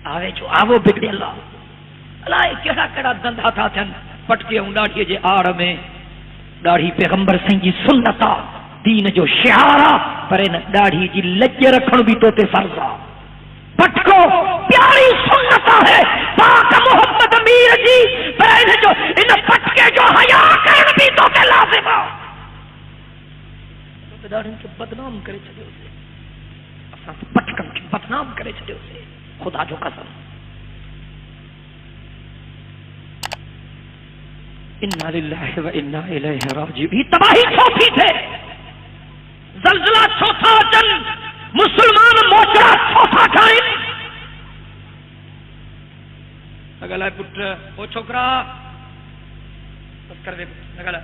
آوے جو آوو بگڑے اللہ کیڑا کیڑا دندا تھا تھن پٹکے ڈاڑھی جے آڑ میں ڈاڑھی پیغمبر سائیں جی سنتا دین جو شعارا پر ان ڈاڑھی جی لج رکھن بھی تو تے فرض آ پٹکو پیاری سنتا ہے پاک محمد امیر جی پر ان جو ان پٹکے جو حیا کرن بھی تو تے لازم آ تو ڈاڑھی کے بدنام کرے چھڈیو سے اساں پٹکن کے بدنام کرے چھڈیو سے خدا جو قسم انا للہ و انا الیہ راجعون تباہی چوتھی تھے زلزلہ چوتھا جن مسلمان موچرا چوتھا کھائیں نگلا پٹ او چھوکرا بس کر دے نگلا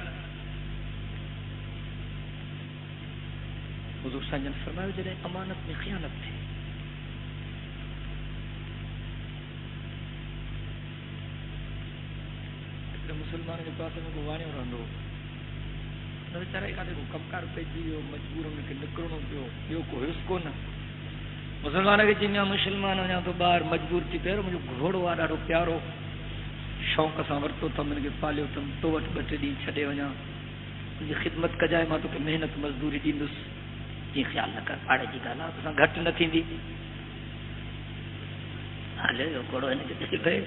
حضور صلی اللہ علیہ وسلم فرمایا جڑے امانت میں خیانت تھی مسلمان کے پاس میں کو وانے رہندو نو بیچارہ کدے کو کم کار پہ جیو مجبور ہو کے نکلنو پیو یو کو اس کو نہ مسلمان کے جنیا مسلمان ہو تو باہر مجبور تھی پھر مجھے گھوڑو والا رو پیارو شوق سان ورتو تم ان کے پالو تم تو وٹ بٹے دی چھڈے ونا جی خدمت کجائے ما تو کہ محنت مزدوری دیندس جی خیال نہ کر پاڑے جی گالا تو گھٹ نہ تھیندی ہلے گھوڑو ان کے دے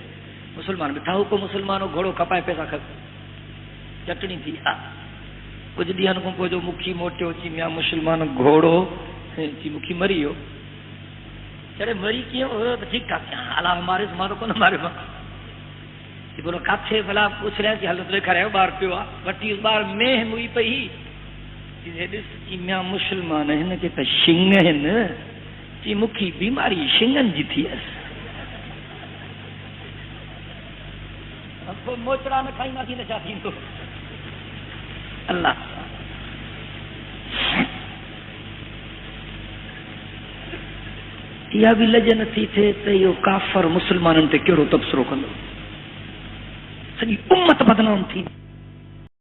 مسلمان بٹھا کو مسلمانوں گھوڑو کپائے پیسہ کھپ چٹنی تھی کچھ ڈیہن کو کو جو مکھی موٹیو چی میاں مسلمان گھوڑو چی مکھی مری ہو چڑے مری کیوں ہو تو ٹھیک ٹھاک الا ہمارے زمانوں کو نہ مارے ما یہ بولو کاتھے بلا پوچھ رہے کہ حالت دیکھ رہے ہو بار پیوا وٹی اس بار میں ہوئی پئی یہ دس چی میاں مسلمان ہیں کہ شنگ ہیں چی مکھی بیماری شنگن جی تھی اس اب موچڑا میں کھائی نہ تھی نہ چاہتی تو اللہ یا بھی لجن تھی تھے تو یہ کافر مسلمانن تے کیڑو تبصرو کندو سڄی امت بدنام تھی